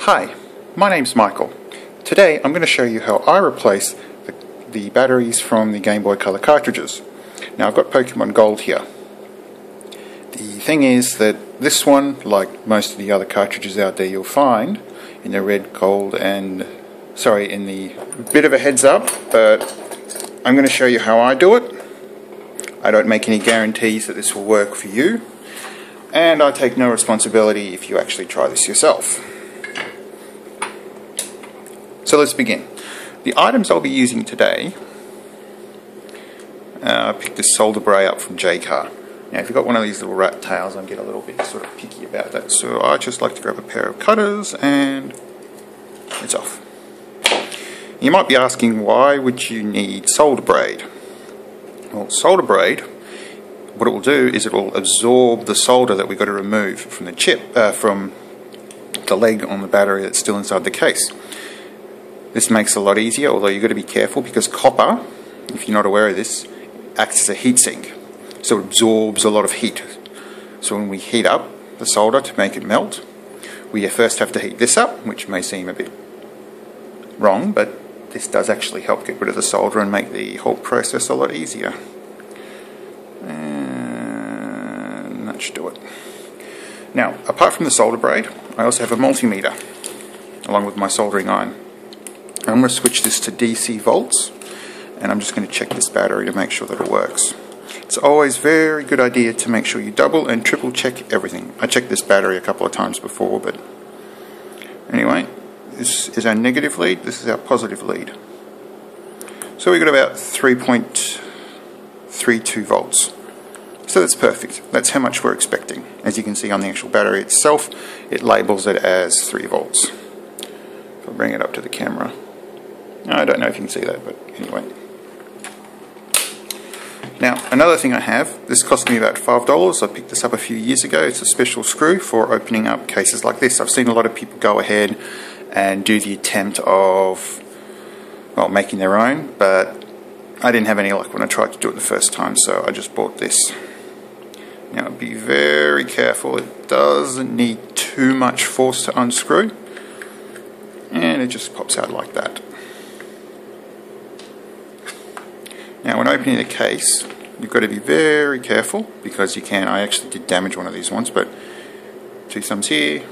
Hi, my name's Michael. Today I'm going to show you how I replace the batteries from the Game Boy Color cartridges. Now I've got Pokémon Gold here. The thing is that this one, like most of the other cartridges out there you'll find in the red, gold and, in the bit of a heads up, but I'm going to show you how I do it. I don't make any guarantees that this will work for you, and I take no responsibility if you actually try this yourself. So let's begin. The items I'll be using today, I picked this solder braid up from J-Car. Now if you've got one of these little rat tails, I get a little bit sort of picky about that, so I just like to grab a pair of cutters and it's off. You might be asking, why would you need solder braid? Well, solder braid, what it will do is it will absorb the solder that we've got to remove from the chip, from the leg on the battery that's still inside the case. This makes it a lot easier, although you've got to be careful because copper, if you're not aware of this, acts as a heat sink. So it absorbs a lot of heat. So when we heat up the solder to make it melt, we first have to heat this up, which may seem a bit wrong, but this does actually help get rid of the solder and make the whole process a lot easier. And that should do it. Now, apart from the solder braid, I also have a multimeter, along with my soldering iron. I'm going to switch this to DC volts, and I'm just going to check this battery to make sure that it works. It's always a very good idea to make sure you double and triple check everything. I checked this battery a couple of times before, but anyway, this is our negative lead, this is our positive lead. So we've got about 3.32 volts. So that's perfect. That's how much we're expecting. As you can see on the actual battery itself, it labels it as 3 volts. If I bring it up to the camera, I don't know if you can see that, but anyway. Now, another thing I have, this cost me about $5. I picked this up a few years ago. It's a special screw for opening up cases like this. I've seen a lot of people go ahead and do the attempt of, well, making their own, but I didn't have any luck when I tried to do it the first time, so I just bought this. Now, be very careful. It doesn't need too much force to unscrew, and it just pops out like that. Now when opening the case, you've got to be very careful because you can, I actually did damage one of these once, but 2 thumbs here,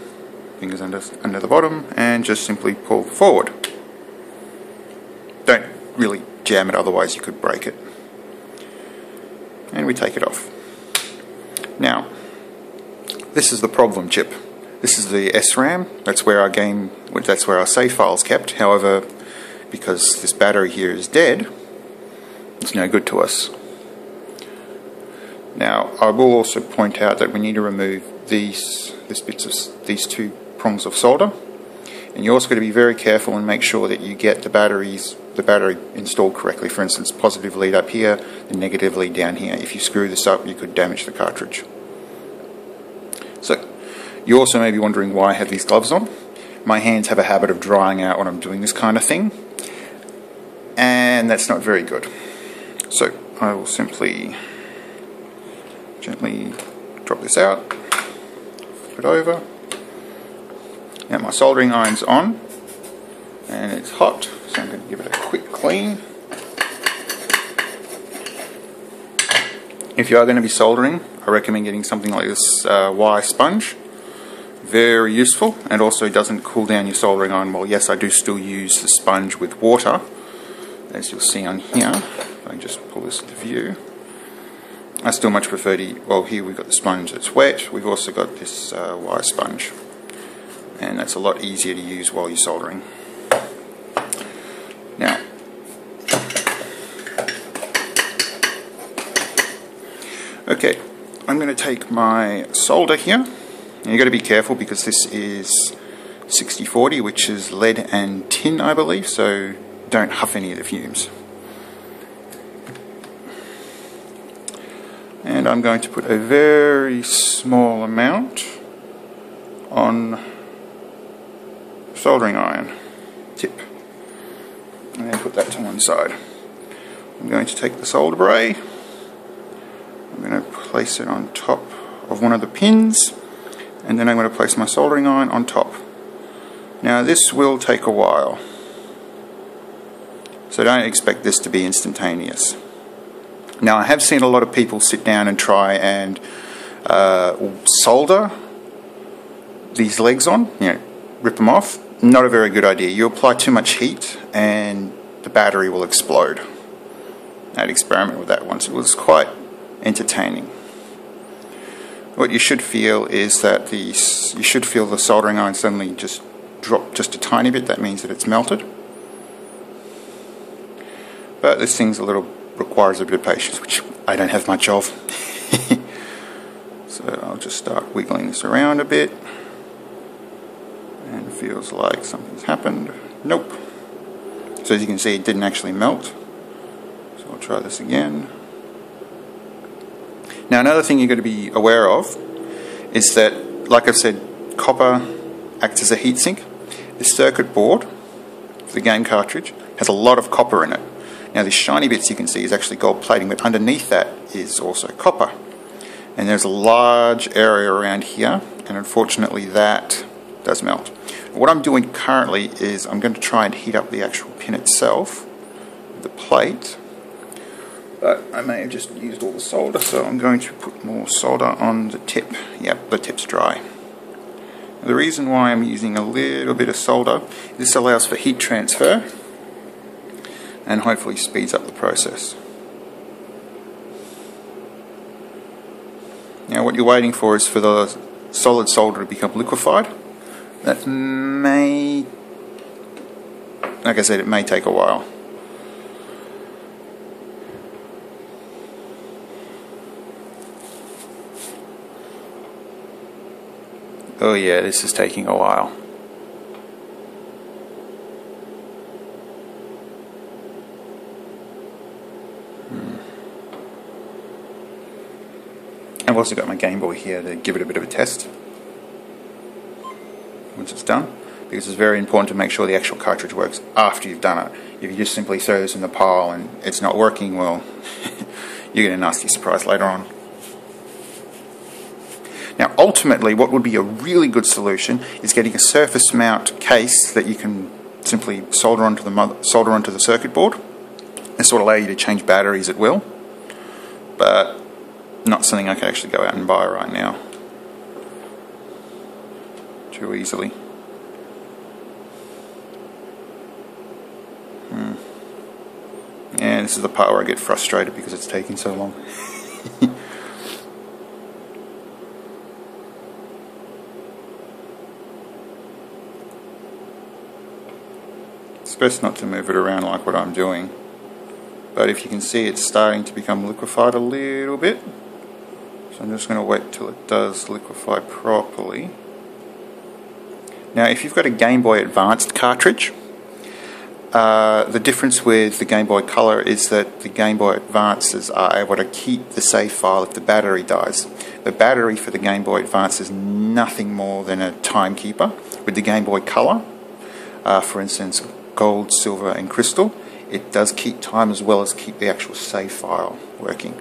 fingers under the bottom, and just simply pull forward. Don't really jam it, otherwise you could break it. And we take it off. Now, this is the problem chip. This is the SRAM, that's where our save file's kept. However, because this battery here is dead, it's no good to us. Now, I will also point out that we need to remove these 2 prongs of solder, and you're also going to be very careful and make sure that you get the battery installed correctly. For instance, positive lead up here, the negative lead down here. If you screw this up, you could damage the cartridge. So, you also may be wondering why I have these gloves on. My hands have a habit of drying out when I'm doing this kind of thing, and that's not very good. So I will simply gently drop this out, flip it over. Now my soldering iron's on and it's hot, so I'm going to give it a quick clean. If you are going to be soldering, I recommend getting something like this wire sponge. Very useful, and also doesn't cool down your soldering iron. Well, yes, I do still use the sponge with water, as you'll see on here. If I can just pull this into view. I still much prefer to, well, here we've got the sponge that's wet. We've also got this wire sponge, and that's a lot easier to use while you're soldering. Now, okay, I'm going to take my solder here. And you've got to be careful because this is 60/40, which is lead and tin, I believe, so don't huff any of the fumes. And I'm going to put a very small amount on soldering iron tip, and then put that to one side. I'm going to take the solder braid, I'm going to place it on top of one of the pins, and then I'm going to place my soldering iron on top. Now this will take a while, so don't expect this to be instantaneous. Now I have seen a lot of people sit down and try and solder these legs on, you know, rip them off. Not a very good idea. You apply too much heat and the battery will explode. I had an experiment with that once. It was quite entertaining. What you should feel is that you should feel the soldering iron suddenly just drop just a tiny bit. That means that it's melted. But this thing's requires a bit of patience, which I don't have much of. So I'll just start wiggling this around a bit. And it feels like something's happened. Nope. So as you can see, it didn't actually melt. So I'll try this again. Now another thing you're going to be aware of is that, like I've said, copper acts as a heatsink. The circuit board for the game cartridge has a lot of copper in it. Now these shiny bits you can see is actually gold plating, but underneath that is also copper. And there's a large area around here, and unfortunately that does melt. What I'm doing currently is I'm going to try and heat up the actual pin itself, the plate, but I may have just used all the solder, so I'm going to put more solder on the tip. Yep, the tip's dry. The reason why I'm using a little bit of solder, this allows for heat transfer and hopefully speeds up the process. Now what you're waiting for is for the solid solder to become liquefied. That may, like I said, it may take a while. Oh yeah, this is taking a while. I've also got my Gameboy here to give it a bit of a test once it's done, because it's very important to make sure the actual cartridge works after you've done it. If you just simply throw this in the pile and it's not working, well, you get a nasty surprise later on. Now ultimately what would be a really good solution is getting a surface mount case that you can simply solder onto the circuit board. This will allow you to change batteries at will, but not something I can actually go out and buy right now too easily. Yeah, this is the part where I get frustrated because it's taking so long. It's best not to move it around like what I'm doing, but if you can see, it's starting to become liquefied a little bit, so I'm just going to wait till it does liquefy properly. Now if you've got a Game Boy Advanced cartridge, the difference with the Game Boy Color is that the Game Boy Advances are able to keep the save file if the battery dies. The battery for the Game Boy Advance is nothing more than a timekeeper. With the Game Boy Color, for instance, Gold, Silver and Crystal, it does keep time as well as keep the actual save file working.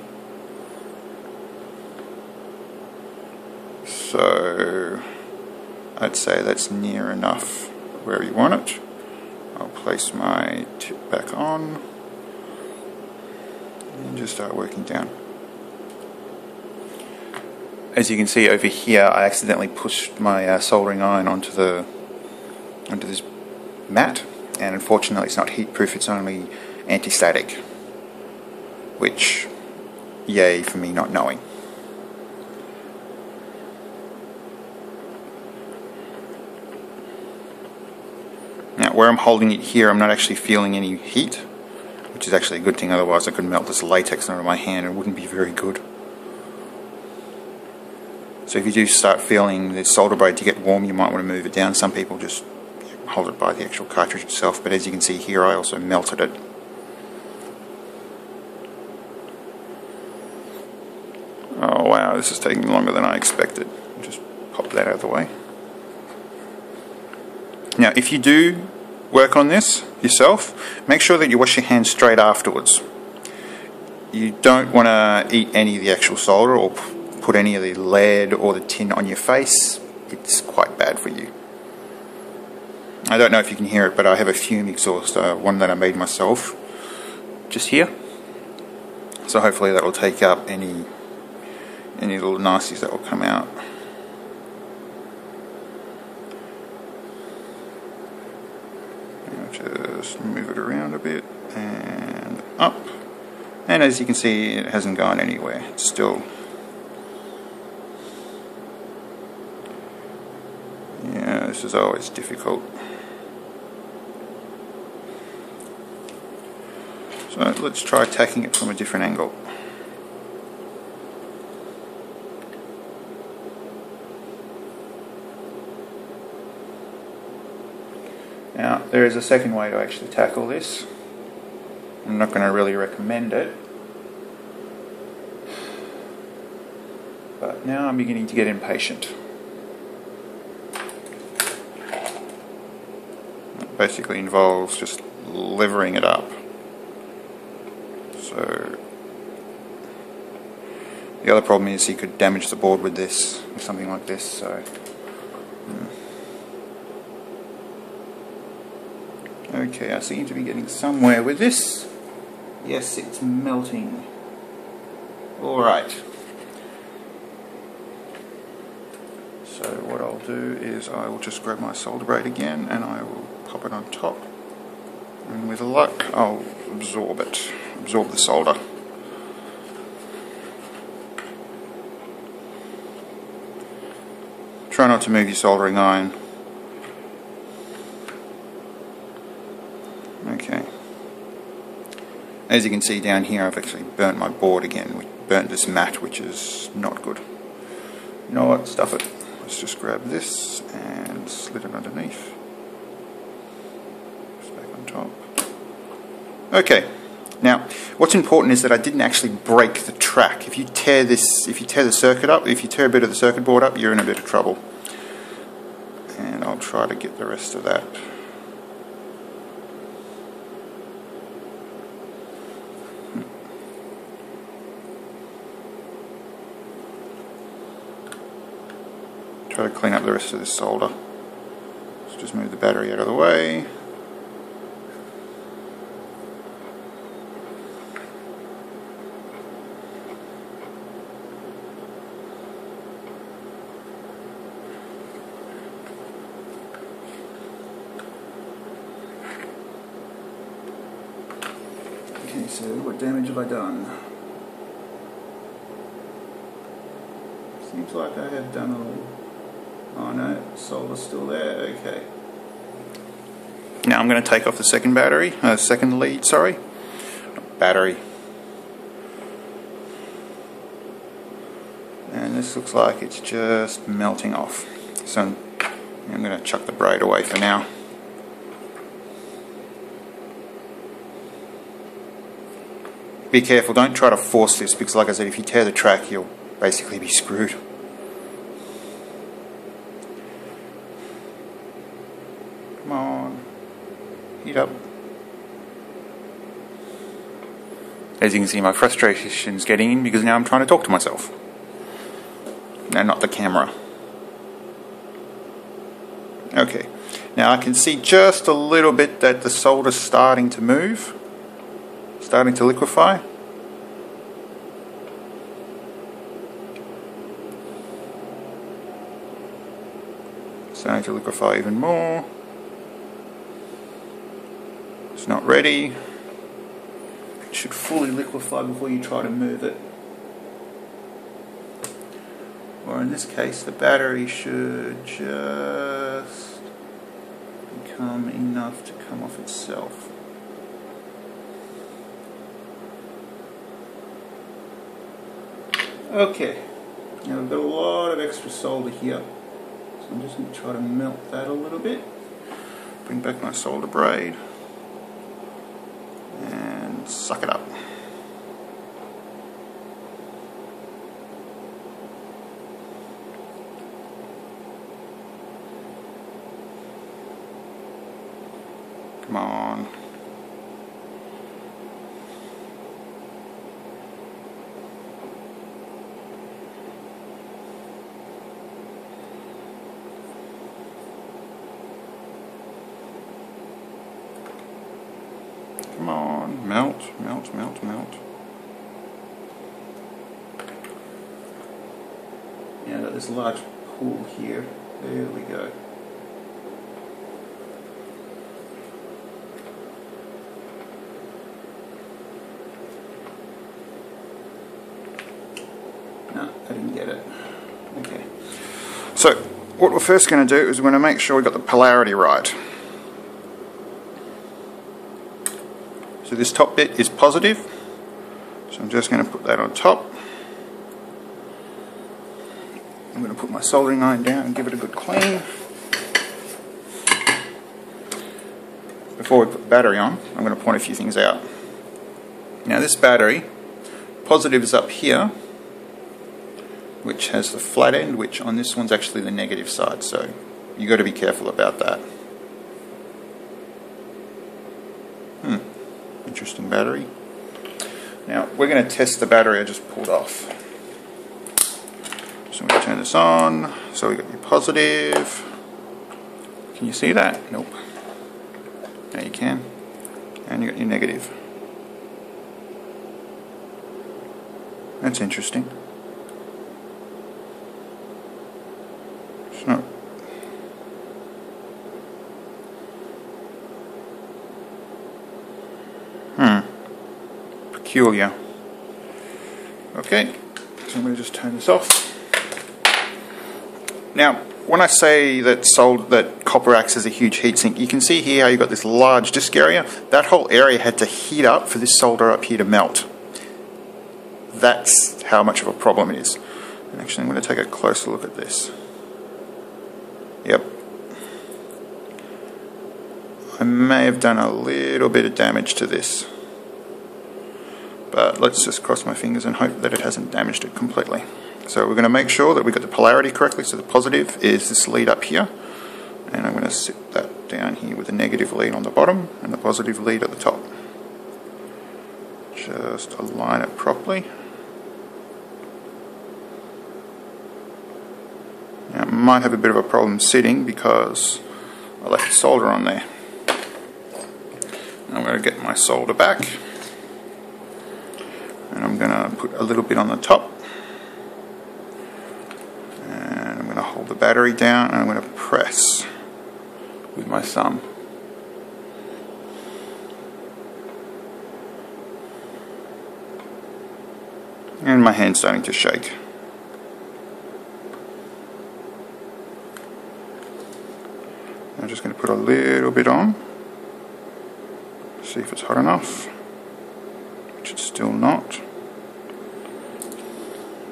So I'd say that's near enough where you want it. I'll place my tip back on and just start working down. As you can see over here, I accidentally pushed my soldering iron onto this mat, and unfortunately it's not heat proof, it's only anti-static, which yay for me not knowing. Now where I'm holding it here, I'm not actually feeling any heat, which is actually a good thing, otherwise I could melt this latex onto my hand and it wouldn't be very good. So if you do start feeling the solder braid to get warm, you might want to move it down. Some people just hold it by the actual cartridge itself, but as you can see here, I also melted it. Oh wow, this is taking longer than I expected. Just pop that out of the way. Now if you do work on this yourself, make sure that you wash your hands straight afterwards. You don't want to eat any of the actual solder or put any of the lead or the tin on your face. It's quite bad for you. I don't know if you can hear it, but I have a fume exhaust, one that I made myself, just here. So hopefully that will take up any little nasties that will come out. Just move it around a bit and up, and as you can see, it hasn't gone anywhere. It's still, yeah, this is always difficult. So let's try attacking it from a different angle. Now, there is a second way to actually tackle this. I'm not going to really recommend it, but now I'm beginning to get impatient. It basically involves just levering it up. So the other problem is you could damage the board with this, with something like this. So okay, I seem to be getting somewhere with this. Yes, it's melting. Alright. So what I'll do is I will just grab my solder braid again and I will pop it on top. And with luck, I'll absorb it. Absorb the solder. Try not to move your soldering iron. Okay. As you can see down here, I've actually burnt my board again. Burnt this mat, which is not good. You know what? Stuff it. Let's just grab this and slid it underneath. Just back on top. Okay. Now, what's important is that I didn't actually break the track. If you tear the circuit up, if you tear a bit of the circuit board up, you're in a bit of trouble. And I'll try to get the rest of that. Try to clean up the rest of this solder. Let's just move the battery out of the way. Okay, so what damage have I done? Seems like I have done a little. Oh no, solder's still there, okay. Now I'm going to take off the second battery, second lead, sorry. Battery. And this looks like it's just melting off. So I'm going to chuck the braid away for now. Be careful, don't try to force this, because like I said, if you tear the track, you'll basically be screwed. Come on, heat up. As you can see, my frustration's getting in because now I'm trying to talk to myself. No, not the camera. Okay, now I can see just a little bit that the solder's starting to move, starting to liquefy. Starting to liquefy even more. It's not ready. It should fully liquefy before you try to move it. Or in this case, the battery should just become enough to come off itself. Okay, now we've got a lot of extra solder here. So I'm just going to try to melt that a little bit. Bring back my solder braid. And suck it up. Come on. Come on, melt, melt, melt, melt. Now got this large pool here. There we go. No, I didn't get it. Okay. So what we're first going to do is we're going to make sure we've got the polarity right. So this top bit is positive. So I'm just going to put that on top. I'm going to put my soldering iron down and give it a good clean. Before we put the battery on, I'm going to point a few things out. Now this battery, positive is up here, which has the flat end, which on this one's actually the negative side, so you've got to be careful about that. Interesting battery. Now we're going to test the battery I just pulled off. So I'm going to turn this on. So we got your positive. Can you see that? Nope. Now you can. And you got your negative. That's interesting. It's not. Peculiar. Okay, so I'm going to just turn this off. Now, when I say that copper acts as a huge heatsink, you can see here how you've got this large disk area. That whole area had to heat up for this solder up here to melt. That's how much of a problem it is. And actually, I'm going to take a closer look at this. Yep. I may have done a little bit of damage to this. But let's just cross my fingers and hope that it hasn't damaged it completely. So we're going to make sure that we got the polarity correctly. So the positive is this lead up here, and I'm going to sit that down here with the negative lead on the bottom and the positive lead at the top. Just align it properly. Now it might have a bit of a problem sitting because I left the solder on there. I'm going to get my solder back. And I'm going to put a little bit on the top, and I'm going to hold the battery down, and I'm going to press with my thumb. And my hand's starting to shake. I'm just going to put a little bit on, see if it's hot enough. Which it's still not.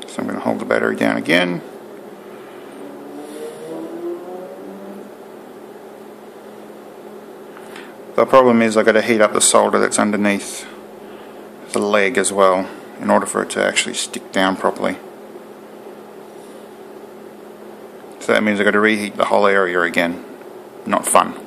So I'm going to hold the battery down again. The problem is I've got to heat up the solder that's underneath the leg as well in order for it to actually stick down properly. So that means I've got to reheat the whole area again. Not fun.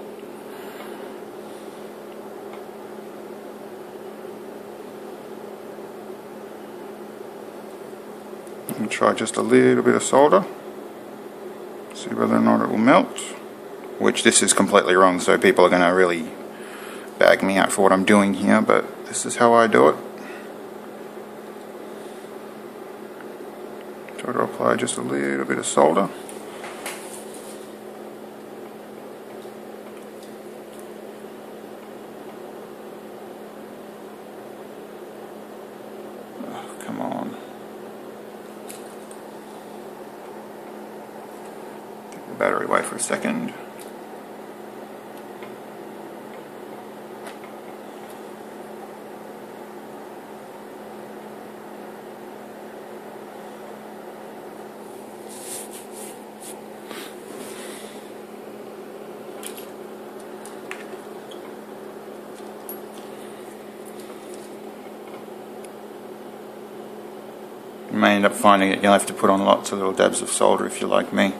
I'm going to try just a little bit of solder, see whether or not it will melt, which this is completely wrong, so people are going to really bag me out for what I'm doing here, but this is how I do it. Try to apply just a little bit of solder. Oh, come on. Battery away for a second. You may end up finding it you'll have to put on lots of little dabs of solder if you're like me.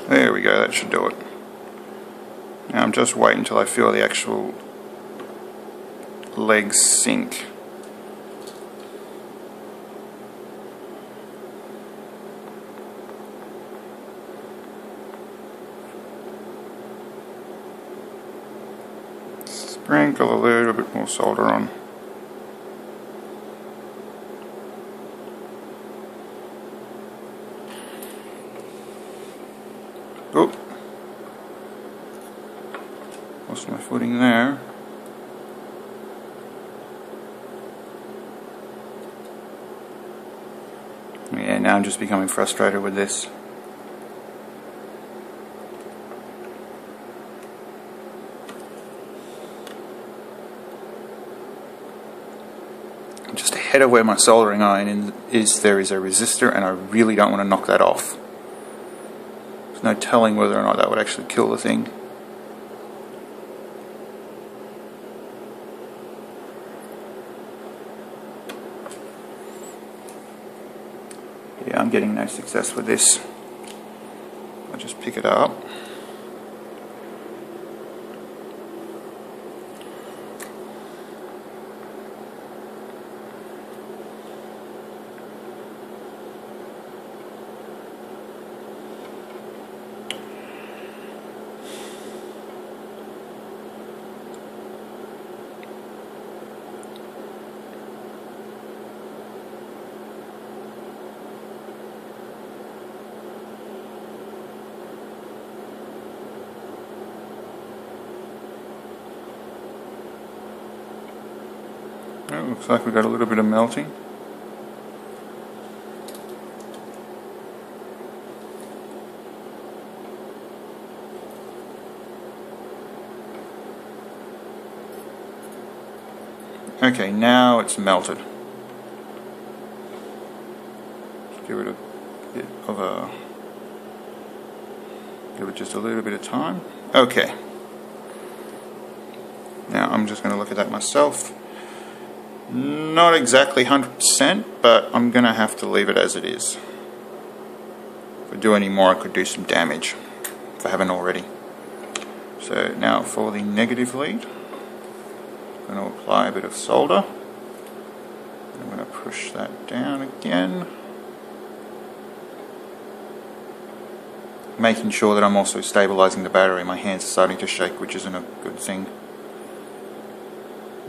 There we go, that should do it. Now I'm just waiting until I feel the actual legs sink. Sprinkle a little bit more solder on. Oh, lost my footing there. Yeah, now I'm just becoming frustrated with this. Just ahead of where my soldering iron is, there is a resistor, and I really don't want to knock that off. There's no telling whether or not that would actually kill the thing. Yeah, I'm getting no success with this. I'll just pick it up. Oh, looks like we've got a little bit of melting. Okay, now it's melted. Let's give it a bit of a... give it just a little bit of time. Okay. Now I'm just going to look at that myself. Not exactly 100%, but I'm going to have to leave it as it is. If I do any more, I could do some damage, if I haven't already. So now for the negative lead, I'm going to apply a bit of solder. I'm going to push that down again. Making sure that I'm also stabilizing the battery. My hands are starting to shake, which isn't a good thing.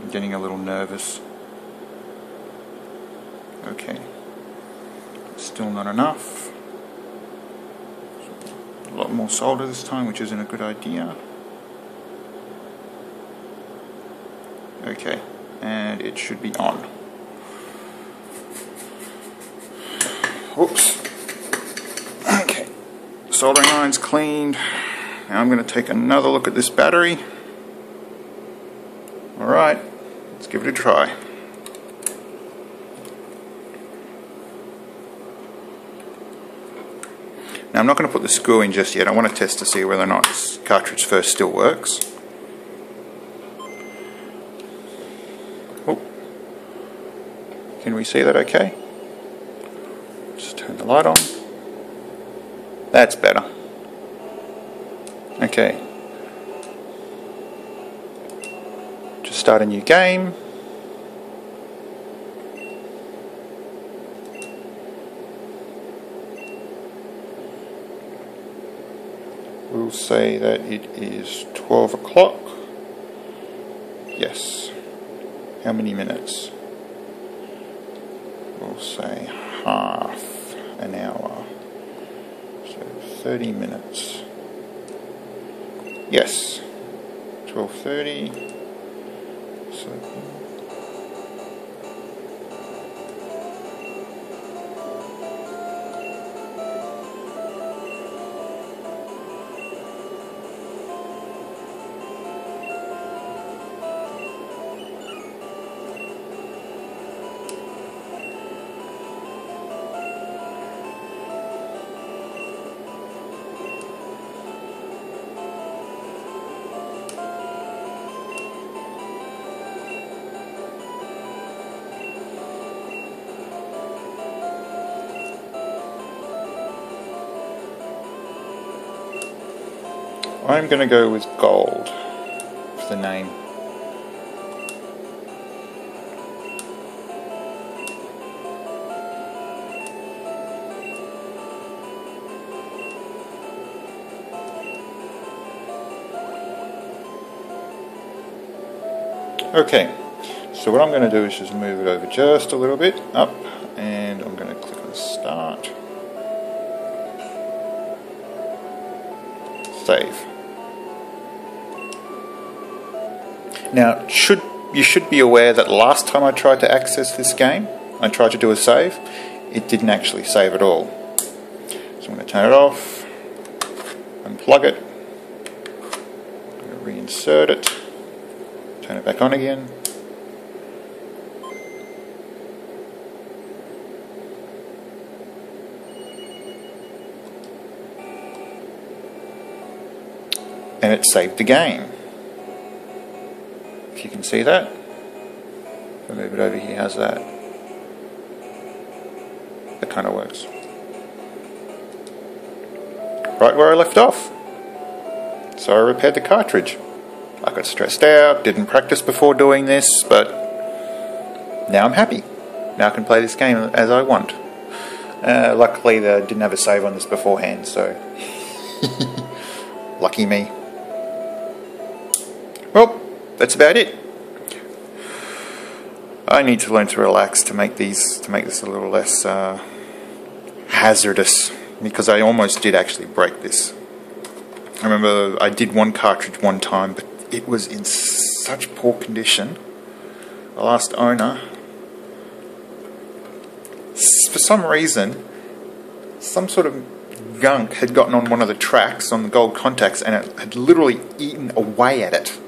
I'm getting a little nervous. Okay, still not enough. A lot more solder this time, which isn't a good idea. Okay, and it should be on. Whoops. Okay, soldering iron's cleaned. Now I'm going to take another look at this battery. Alright, let's give it a try. Now I'm not going to put the screw in just yet. I want to test to see whether or not this cartridge first still works. Oh. Can we see that okay? Just turn the light on. That's better. Okay. Just start a new game. We'll say that it is 12 o'clock. Yes. How many minutes? We'll say half an hour. So 30 minutes. Yes. 12:30. So I'm going to go with Gold for the name. Okay, so what I'm going to do is just move it over just a little bit up, and I'm going to click on Start, Save. Now, you should be aware that last time I tried to access this game, I tried to do a save, it didn't actually save at all. So I'm going to turn it off, unplug it, I'm going to reinsert it, turn it back on again. And it saved the game. If you can see that. If I move it over here, how's that? That kind of works. Right where I left off. So I repaired the cartridge. I got stressed out, didn't practice before doing this, but now I'm happy. Now I can play this game as I want. Luckily I didn't have a save on this beforehand, so lucky me. Well, that's about it. I need to learn to relax to make this a little less hazardous, because I almost did actually break this. I remember I did one cartridge one time, but it was in such poor condition. The last owner, for some reason, some sort of gunk had gotten on one of the tracks on the gold contacts, and it had literally eaten away at it.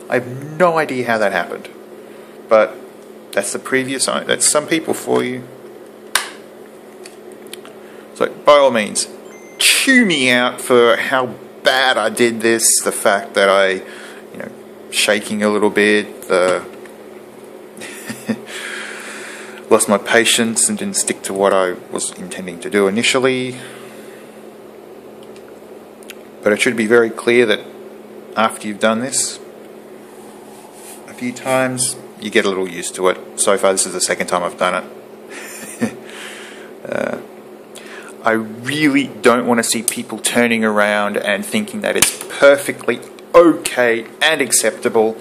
I have no idea how that happened, but that's the previous owner. That's some people for you. So by all means, chew me out for how bad I did this, the fact that I, shaking a little bit, lost my patience and didn't stick to what I was intending to do initially. But it should be very clear that after you've done this a few times, you get a little used to it. So far this is the second time I've done it. I really don't want to see people turning around and thinking that it's perfectly okay and acceptable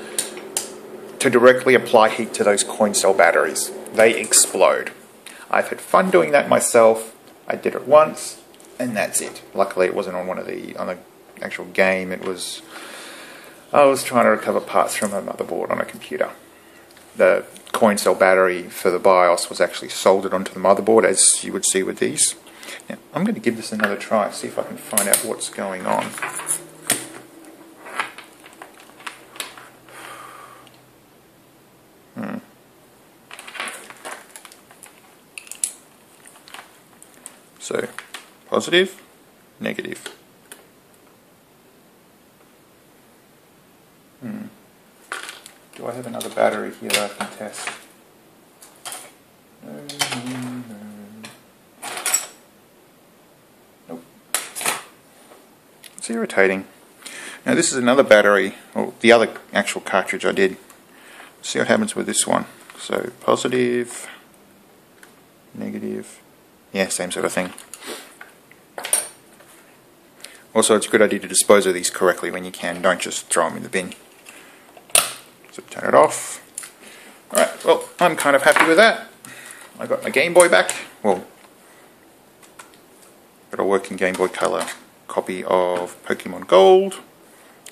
to directly apply heat to those coin cell batteries. They explode. I've had fun doing that myself. I did it once, and that's it. Luckily, it wasn't on on the actual game. I was trying to recover parts from a motherboard on a computer. The coin cell battery for the BIOS was actually soldered onto the motherboard, as you would see with these. Now, I'm going to give this another try, see if I can find out what's going on. So, positive, negative. Do I have another battery here that I can test? Nope. It's irritating. Now this is another battery, or the other actual cartridge I did. Let's see what happens with this one. So positive, negative. Yeah, same sort of thing. Also, it's a good idea to dispose of these correctly when you can. Don't just throw them in the bin. So turn it off. Alright, well, I'm kind of happy with that. I got my Game Boy back. Well, got a working Game Boy Color copy of Pokémon Gold.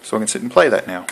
So I can sit and play that now.